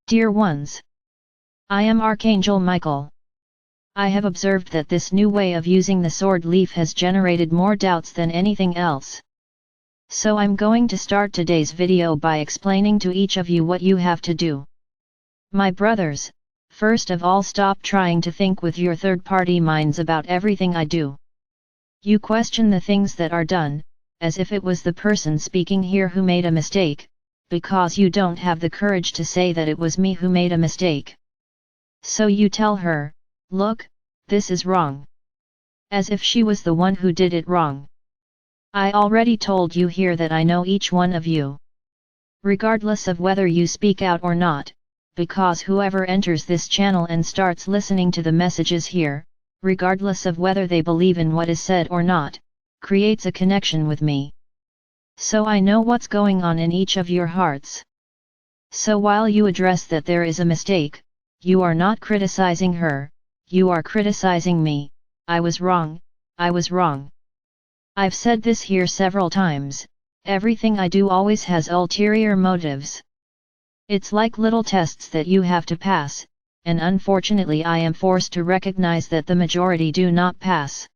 Dear ones, I am Archangel Michael. I have observed that this new way of using the sword leaf has generated more doubts than anything else. So I'm going to start today's video by explaining to each of you what you have to do. My brothers, first of all, stop trying to think with your third-party minds about everything I do. You question the things that are done, as if it was the person speaking here who made a mistake, because you don't have the courage to say that it was me who made a mistake. So you tell her, look, this is wrong. As if she was the one who did it wrong. I already told you here that I know each one of you. Regardless of whether you speak out or not, because whoever enters this channel and starts listening to the messages here, regardless of whether they believe in what is said or not, creates a connection with me. So I know what's going on in each of your hearts. So while you address that there is a mistake, you are not criticizing her, you are criticizing me. I was wrong, I was wrong. I've said this here several times, everything I do always has ulterior motives. It's like little tests that you have to pass, and unfortunately I am forced to recognize that the majority do not pass.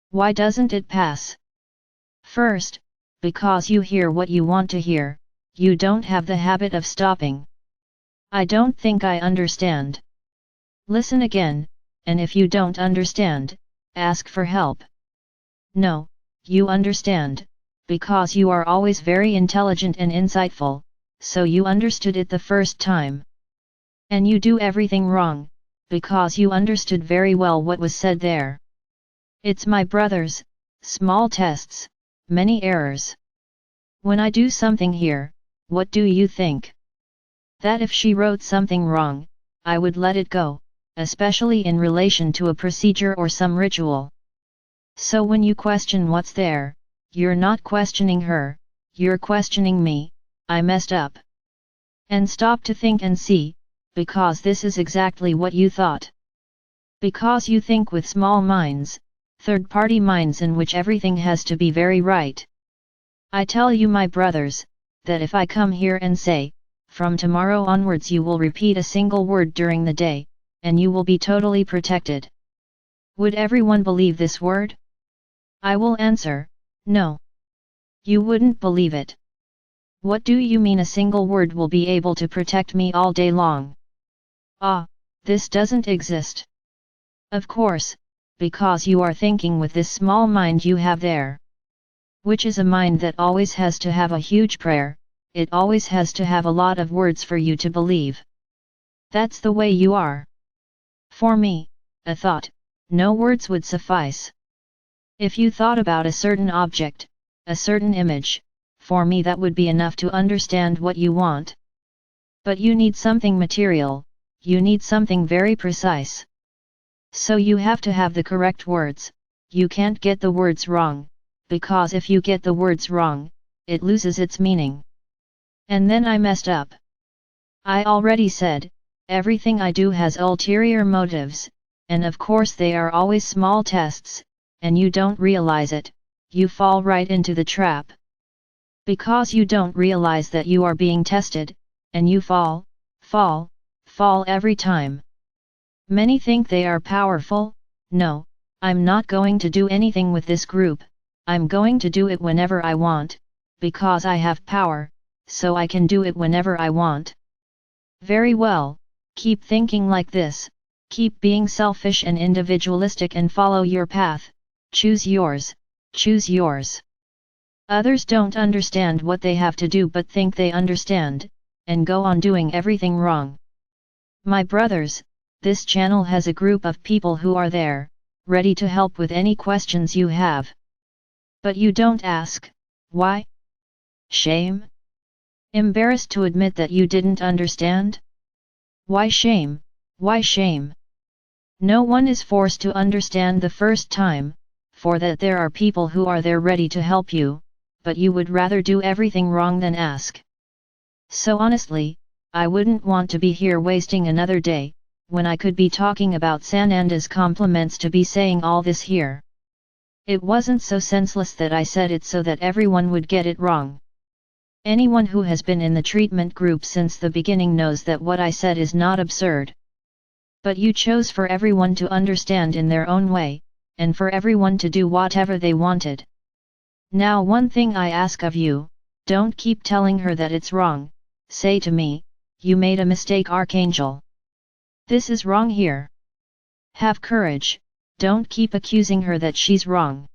Why doesn't it pass? First, because you hear what you want to hear, you don't have the habit of stopping. I don't think I understand. Listen again, and if you don't understand, ask for help. No, you understand, because you are always very intelligent and insightful, so you understood it the first time. And you do everything wrong, because you understood very well what was said there. It's my brothers, small tests, many errors. When I do something here, what do you think? That if she wrote something wrong, I would let it go, especially in relation to a procedure or some ritual. So when you question what's there, you're not questioning her, you're questioning me. I messed up. And stop to think and see, because this is exactly what you thought. Because you think with small minds, third-party minds in which everything has to be very right. I tell you, my brothers, that if I come here and say, from tomorrow onwards you will repeat a single word during the day, and you will be totally protected. Would everyone believe this word? I will answer, no. You wouldn't believe it. What do you mean a single word will be able to protect me all day long? Ah, this doesn't exist. Of course, because you are thinking with this small mind you have there. Which is a mind that always has to have a huge prayer, it always has to have a lot of words for you to believe. That's the way you are. For me, a thought, no words would suffice. If you thought about a certain object, a certain image, for me that would be enough to understand what you want. But you need something material, you need something very precise. So you have to have the correct words, you can't get the words wrong, because if you get the words wrong, it loses its meaning. And then I messed up. I already said, everything I do has ulterior motives, and of course they are always small tests, and you don't realize it, you fall right into the trap. Because you don't realize that you are being tested, and you fall every time. Many think they are powerful. No, I'm not going to do anything with this group, I'm going to do it whenever I want, because I have power, so I can do it whenever I want. Very well, keep thinking like this, keep being selfish and individualistic and follow your path, choose yours, choose yours. Others don't understand what they have to do but think they understand, and go on doing everything wrong. My brothers, this channel has a group of people who are there, ready to help with any questions you have. But you don't ask, why? Shame? Embarrassed to admit that you didn't understand? Why shame? Why shame? No one is forced to understand the first time, for that there are people who are there ready to help you, but you would rather do everything wrong than ask. So honestly, I wouldn't want to be here wasting another day, when I could be talking about Sananda's compliments to be saying all this here. It wasn't so senseless that I said it so that everyone would get it wrong. Anyone who has been in the treatment group since the beginning knows that what I said is not absurd. But you chose for everyone to understand in their own way, and for everyone to do whatever they wanted. Now one thing I ask of you, don't keep telling her that it's wrong, say to me, you made a mistake, Archangel. This is wrong here. Have courage, don't keep accusing her that she's wrong.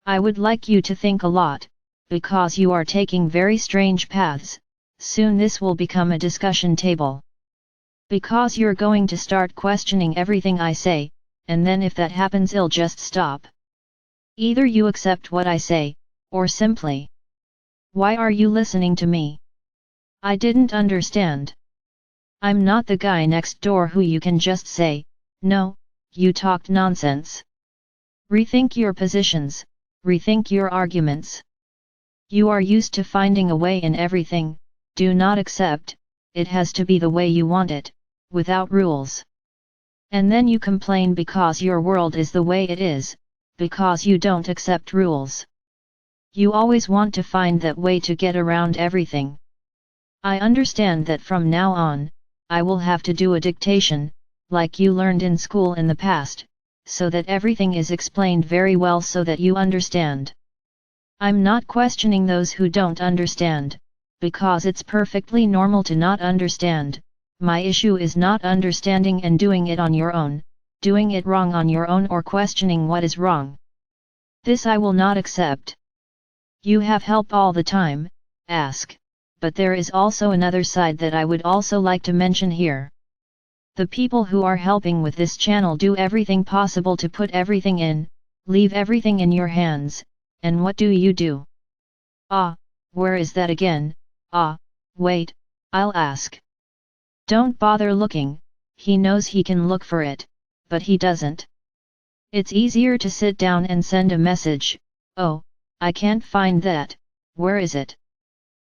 I would like you to think a lot, because you are taking very strange paths, soon this will become a discussion table. Because you're going to start questioning everything I say, and then if that happens it'll just stop. Either you accept what I say, or simply, why are you listening to me? I didn't understand. I'm not the guy next door who you can just say, no, you talked nonsense. Rethink your positions, rethink your arguments. You are used to finding a way in everything, do not accept, it has to be the way you want it, without rules. And then you complain because your world is the way it is, because you don't accept rules. You always want to find that way to get around everything. I understand that from now on, I will have to do a dictation, like you learned in school in the past, so that everything is explained very well so that you understand. I'm not questioning those who don't understand, because it's perfectly normal to not understand. My issue is not understanding and doing it on your own, doing it wrong on your own or questioning what is wrong. This I will not accept. You have help all the time, ask, but there is also another side that I would also like to mention here. The people who are helping with this channel do everything possible to put everything in, leave everything in your hands, and what do? Ah, where is that again? Ah, wait, I'll ask. Don't bother looking, he knows he can look for it, but he doesn't. It's easier to sit down and send a message, oh, I can't find that, where is it?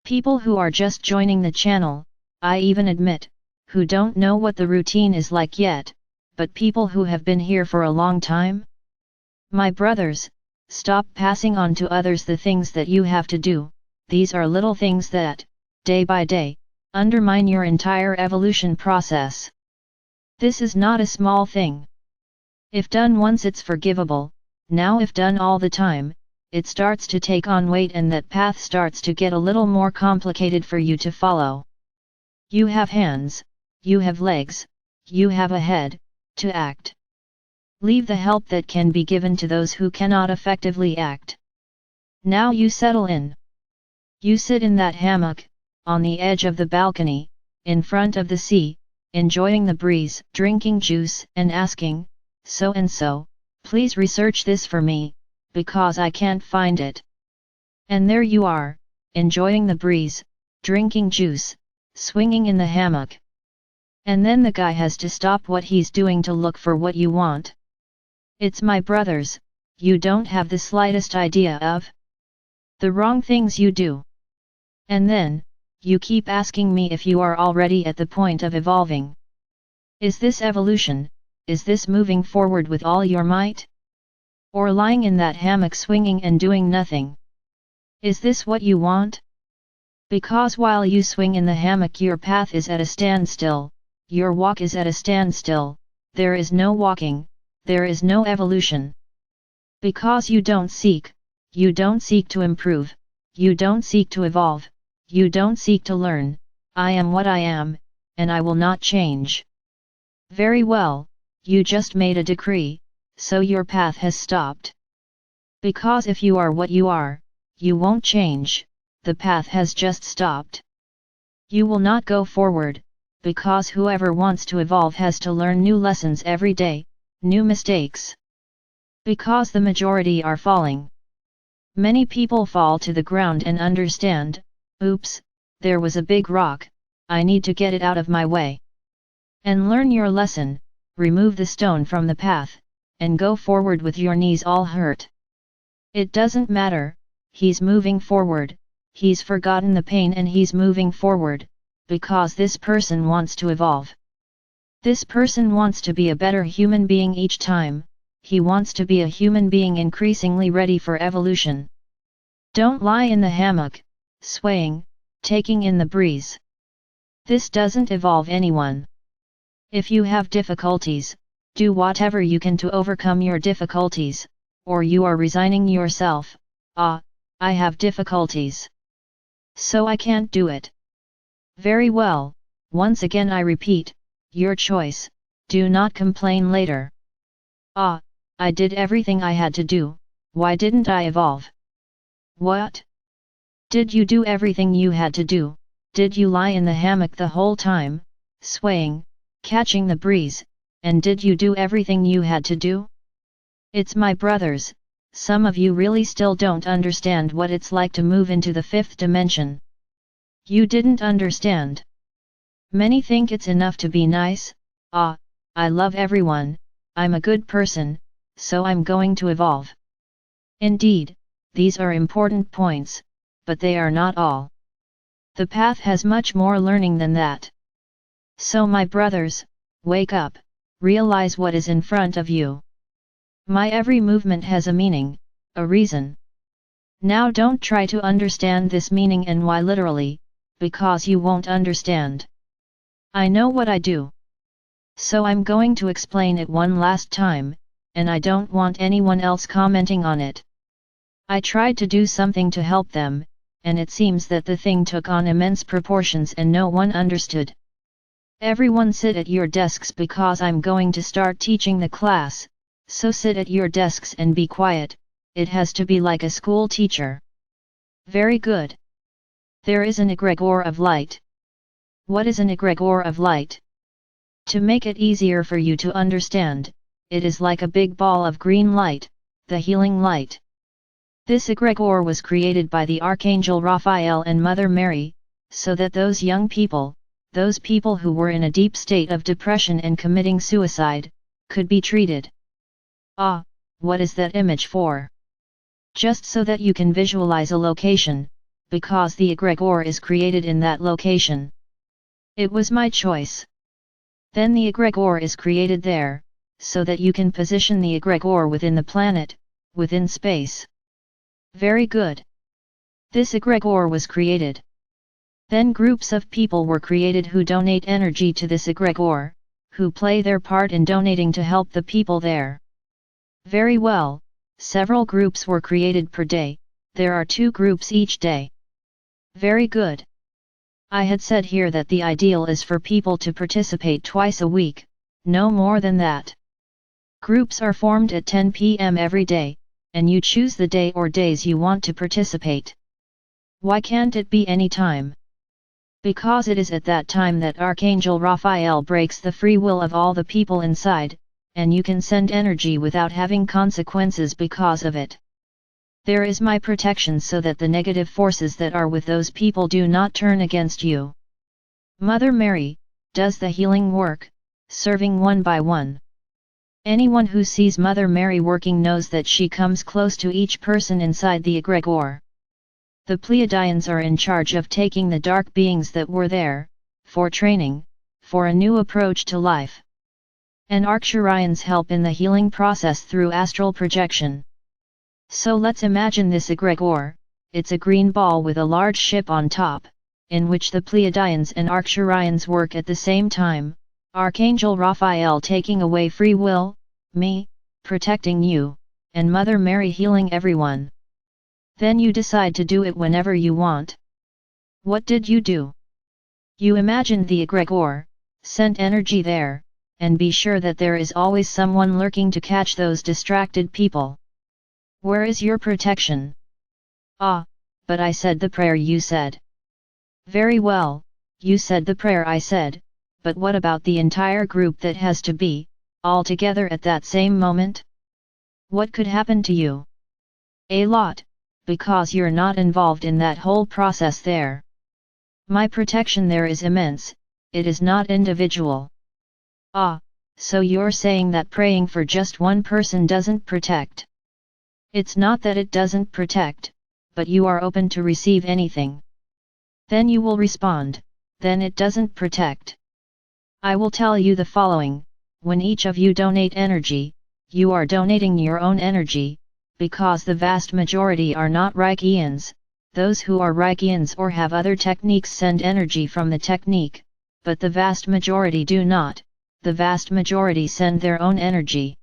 People who are just joining the channel, I even admit, who don't know what the routine is like yet, but people who have been here for a long time? My brothers, stop passing on to others the things that you have to do, these are little things that, day by day, undermine your entire evolution process. This is not a small thing. If done once it's forgivable, now if done all the time, it starts to take on weight and that path starts to get a little more complicated for you to follow. You have hands, you have legs, you have a head, to act. Leave the help that can be given to those who cannot effectively act. Now you settle in. You sit in that hammock, on the edge of the balcony, in front of the sea, enjoying the breeze, drinking juice and asking, so and so, please research this for me, because I can't find it. And there you are, enjoying the breeze, drinking juice, swinging in the hammock. And then the guy has to stop what he's doing to look for what you want. It's my brothers, you don't have the slightest idea of the wrong things you do. And then, you keep asking me if you are already at the point of evolving. Is this evolution, is this moving forward with all your might? Or lying in that hammock swinging and doing nothing? Is this what you want? Because while you swing in the hammock your path is at a standstill, your walk is at a standstill, there is no walking, there is no evolution. Because you don't seek to improve, you don't seek to evolve, you don't seek to learn, I am what I am, and I will not change. Very well, you just made a decree, so your path has stopped. Because if you are what you are, you won't change, the path has just stopped. You will not go forward, because whoever wants to evolve has to learn new lessons every day, new mistakes. Because the majority are falling. Many people fall to the ground and understand, oops, there was a big rock, I need to get it out of my way. And learn your lesson, remove the stone from the path, and go forward with your knees all hurt. It doesn't matter, he's moving forward, he's forgotten the pain and he's moving forward, because this person wants to evolve. This person wants to be a better human being each time, he wants to be a human being increasingly ready for evolution. Don't lie in the hammock, swaying, taking in the breeze. This doesn't evolve anyone. If you have difficulties, do whatever you can to overcome your difficulties, or you are resigning yourself. I have difficulties, so I can't do it. Very well, once again I repeat, your choice, do not complain later. I did everything I had to do, why didn't I evolve? What? Did you do everything you had to do? Did you lie in the hammock the whole time, swaying, catching the breeze, and did you do everything you had to do? It's my brothers, some of you really still don't understand what it's like to move into the fifth dimension. You didn't understand. Many think it's enough to be nice. I love everyone, I'm a good person, so I'm going to evolve. Indeed, these are important points, but they are not all. The path has much more learning than that. So my brothers, wake up, realize what is in front of you. My every movement has a meaning, a reason. Now don't try to understand this meaning and why literally, because you won't understand. I know what I do. So I'm going to explain it one last time, and I don't want anyone else commenting on it. I tried to do something to help them, and it seems that the thing took on immense proportions and no one understood. Everyone sit at your desks because I'm going to start teaching the class, so sit at your desks and be quiet, it has to be like a school teacher. Very good. There is an egregor of light. What is an egregor of light? To make it easier for you to understand, it is like a big ball of green light, the healing light. This egregor was created by the Archangel Raphael and Mother Mary, so that those young people, those people who were in a deep state of depression and committing suicide, could be treated. What is that image for? Just so that you can visualize a location, because the egregor is created in that location. It was my choice. Then the egregor is created there, so that you can position the egregor within the planet, within space. Very good. This egregor was created. Then groups of people were created who donate energy to this egregor, who play their part in donating to help the people there. Very well, several groups were created per day, there are 2 groups each day. Very good. I had said here that the ideal is for people to participate twice a week, no more than that. Groups are formed at 10 p.m. every day, and you choose the day or days you want to participate. Why can't it be any time? Because it is at that time that Archangel Raphael breaks the free will of all the people inside, and you can send energy without having consequences because of it. There is my protection so that the negative forces that are with those people do not turn against you. Mother Mary does the healing work, serving one by one. Anyone who sees Mother Mary working knows that she comes close to each person inside the egregor. The Pleiadians are in charge of taking the dark beings that were there, for training, for a new approach to life. And Archangels help in the healing process through astral projection. So let's imagine this egregor, it's a green ball with a large ship on top, in which the Pleiadians and Archangels work at the same time, Archangel Raphael taking away free will, me, protecting you, and Mother Mary healing everyone. Then you decide to do it whenever you want. What did you do? You imagined the egregor, sent energy there, and be sure that there is always someone lurking to catch those distracted people. Where is your protection? But I said the prayer you said. Very well, you said the prayer I said, but what about the entire group that has to be, all together at that same moment? What could happen to you? A lot, because you're not involved in that whole process there. My protection there is immense, it is not individual. So you're saying that praying for just one person doesn't protect? It's not that it doesn't protect, but you are open to receive anything. Then you will respond, then it doesn't protect. I will tell you the following, when each of you donate energy, you are donating your own energy, because the vast majority are not Reichians, those who are Reikians or have other techniques send energy from the technique, but the vast majority do not, the vast majority send their own energy.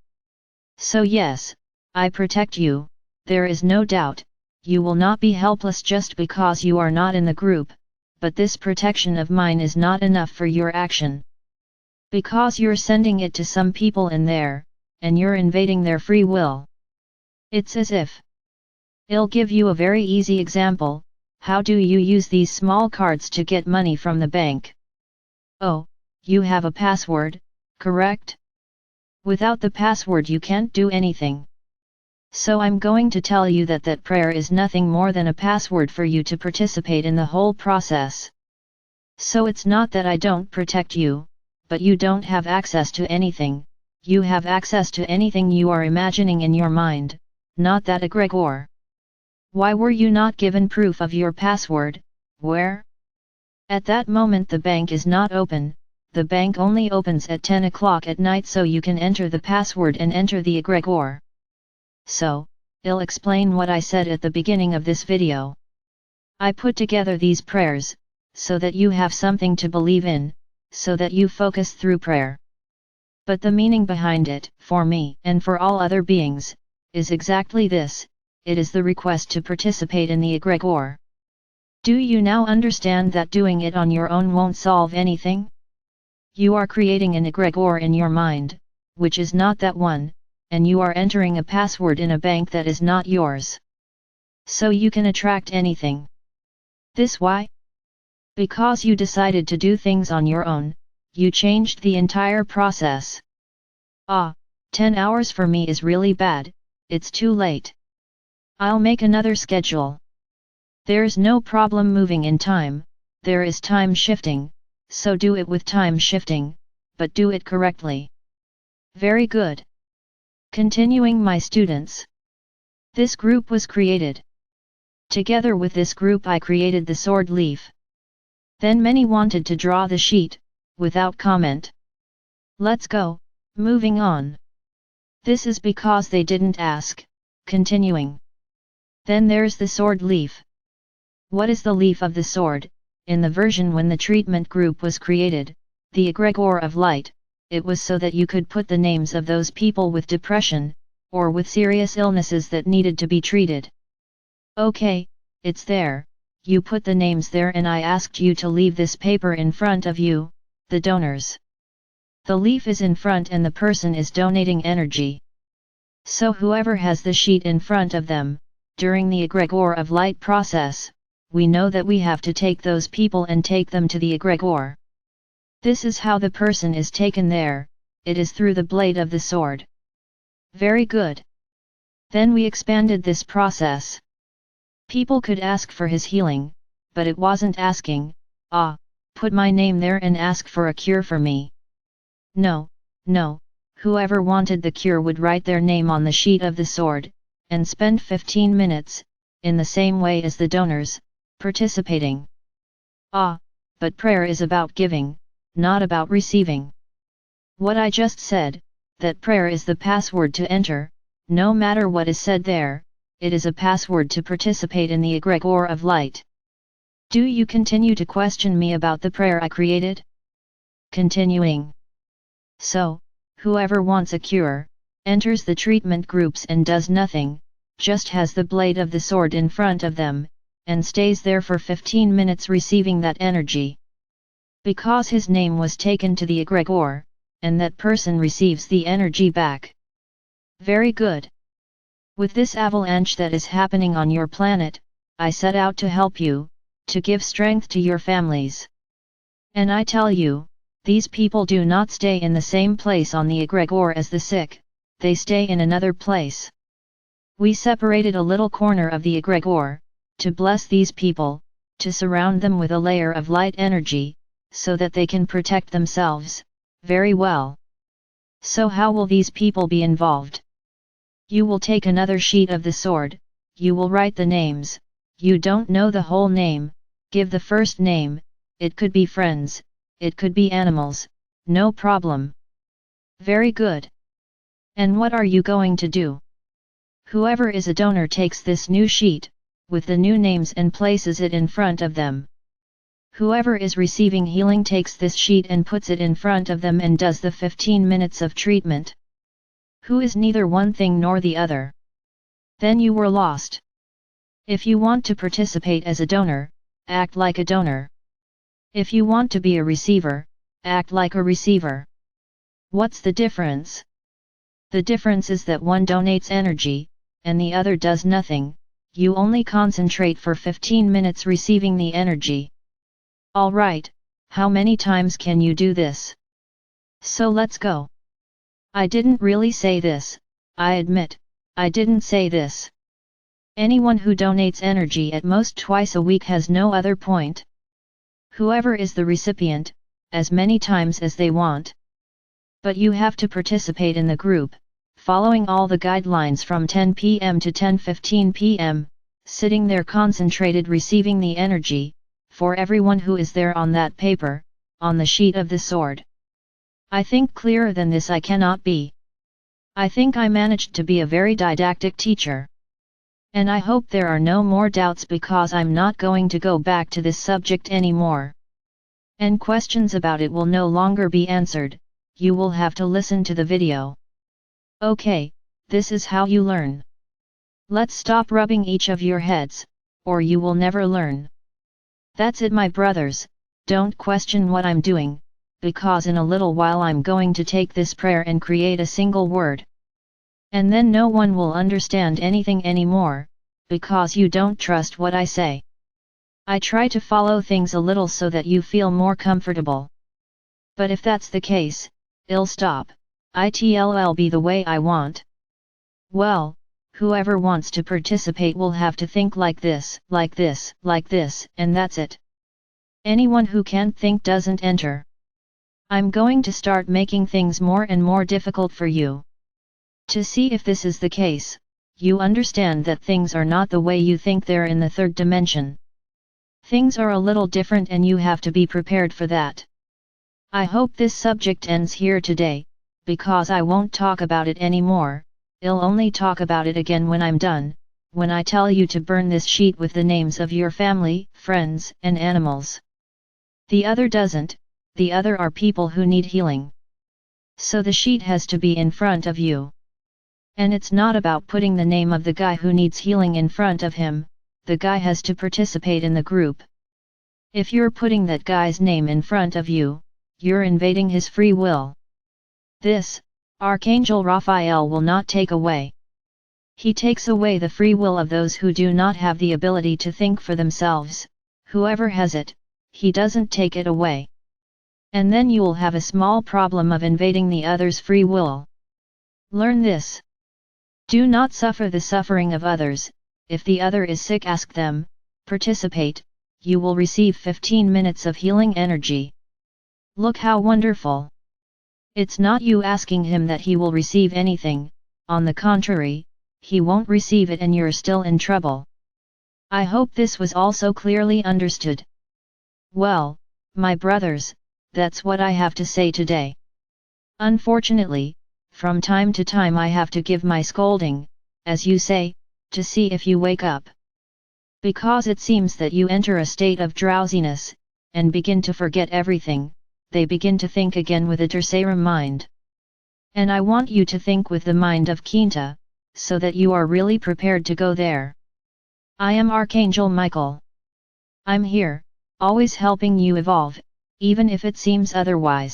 So yes, I protect you, there is no doubt, you will not be helpless just because you are not in the group, but this protection of mine is not enough for your action. Because you're sending it to some people in there, and you're invading their free will. It's as if. I'll give you a very easy example. How do you use these small cards to get money from the bank? Oh, you have a password, correct? Without the password you can't do anything. So I'm going to tell you that prayer is nothing more than a password for you to participate in the whole process. So it's not that I don't protect you, but you don't have access to anything, you have access to anything you are imagining in your mind, not that egregor. Why were you not given proof of your password, where? At that moment the bank is not open, the bank only opens at 10 o'clock at night, so you can enter the password and enter the egregor. So, I'll explain what I said at the beginning of this video. I put together these prayers, so that you have something to believe in, so that you focus through prayer. But the meaning behind it, for me and for all other beings, is exactly this, it is the request to participate in the egregor. Do you now understand that doing it on your own won't solve anything? You are creating an egregor in your mind, which is not that one, and you are entering a password in a bank that is not yours. So you can attract anything. This why? Because you decided to do things on your own, you changed the entire process. 10 hours for me is really bad, it's too late. I'll make another schedule. There's no problem moving in time, there is time shifting, so do it with time shifting, but do it correctly. Very good. Continuing my students. This group was created. Together with this group I created the sword leaf. Then many wanted to draw the sheet, without comment. Let's go, moving on. This is because they didn't ask, continuing. Then there's the sword leaf. What is the leaf of the sword? In the version when the treatment group was created, the egregor of light, it was so that you could put the names of those people with depression, or with serious illnesses that needed to be treated. Okay, it's there, you put the names there and I asked you to leave this paper in front of you, the donors. The leaf is in front and the person is donating energy. So whoever has the sheet in front of them, during the egregor of light process, we know that we have to take those people and take them to the egregor. This is how the person is taken there, it is through the blade of the sword. Very good. Then we expanded this process. People could ask for his healing, but it wasn't asking, put my name there and ask for a cure for me. No, whoever wanted the cure would write their name on the sheet of the sword, and spend 15 minutes, in the same way as the donors, participating. But prayer is about giving, not about receiving. What I just said, that prayer is the password to enter, no matter what is said there, it is a password to participate in the egregor of light. Do you continue to question me about the prayer I created? Continuing. So, whoever wants a cure, enters the treatment groups and does nothing, just has the blade of the sword in front of them, and stays there for 15 minutes receiving that energy. Because his name was taken to the egregor, and that person receives the energy back. Very good. With this avalanche that is happening on your planet, I set out to help you, to give strength to your families. And I tell you, these people do not stay in the same place on the egregor as the sick, they stay in another place. We separated a little corner of the egregor, to bless these people, to surround them with a layer of light energy, so that they can protect themselves, very well. So how will these people be involved? You will take another sheet of the sword, you will write the names, you don't know the whole name, give the first name, it could be friends, it could be animals, no problem. Very good. And what are you going to do? Whoever is a donor takes this new sheet, with the new names and places it in front of them. Whoever is receiving healing takes this sheet and puts it in front of them and does the 15 minutes of treatment. Who is neither one thing nor the other. Then you were lost. If you want to participate as a donor, act like a donor. If you want to be a receiver, act like a receiver. What's the difference? The difference is that one donates energy, and the other does nothing. You only concentrate for 15 minutes receiving the energy. Alright, how many times can you do this? So let's go. I didn't really say this, I admit, I didn't say this. Anyone who donates energy at most twice a week has no other point. Whoever is the recipient, as many times as they want. But you have to participate in the group, following all the guidelines from 10 p.m. to 10:15 p.m., sitting there concentrated receiving the energy, for everyone who is there on that paper, on the sheet of the sword. I think clearer than this I cannot be. I think I managed to be a very didactic teacher. And I hope there are no more doubts because I'm not going to go back to this subject anymore. And questions about it will no longer be answered, you will have to listen to the video. Okay, this is how you learn. Let's stop rubbing each of your heads, or you will never learn. That's it, my brothers, don't question what I'm doing, because in a little while I'm going to take this prayer and create a single word. And then no one will understand anything anymore, because you don't trust what I say. I try to follow things a little so that you feel more comfortable. But if that's the case, it'll stop, it'll be the way I want. Well, whoever wants to participate will have to think like this, and that's it. Anyone who can't think doesn't enter. I'm going to start making things more and more difficult for you. To see if this is the case, you understand that things are not the way you think they're in the third dimension. Things are a little different and you have to be prepared for that. I hope this subject ends here today, because I won't talk about it anymore, I'll only talk about it again when I'm done, when I tell you to burn this sheet with the names of your family, friends, and animals. The other doesn't, the other are people who need healing. So the sheet has to be in front of you. And it's not about putting the name of the guy who needs healing in front of him, the guy has to participate in the group. If you're putting that guy's name in front of you, you're invading his free will. This, Archangel Raphael will not take away. He takes away the free will of those who do not have the ability to think for themselves, whoever has it, he doesn't take it away. And then you'll have a small problem of invading the other's free will. Learn this. Do not suffer the suffering of others. If the other is sick, ask them, participate, you will receive 15 minutes of healing energy. Look how wonderful. It's not you asking him that he will receive anything, on the contrary, he won't receive it and you're still in trouble. I hope this was also clearly understood. Well, my brothers, that's what I have to say today. Unfortunately, from time to time I have to give my scolding, as you say, to see if you wake up. Because it seems that you enter a state of drowsiness, and begin to forget everything, they begin to think again with a tercera mind. And I want you to think with the mind of Quinta, so that you are really prepared to go there. I am Archangel Michael. I'm here, always helping you evolve, even if it seems otherwise.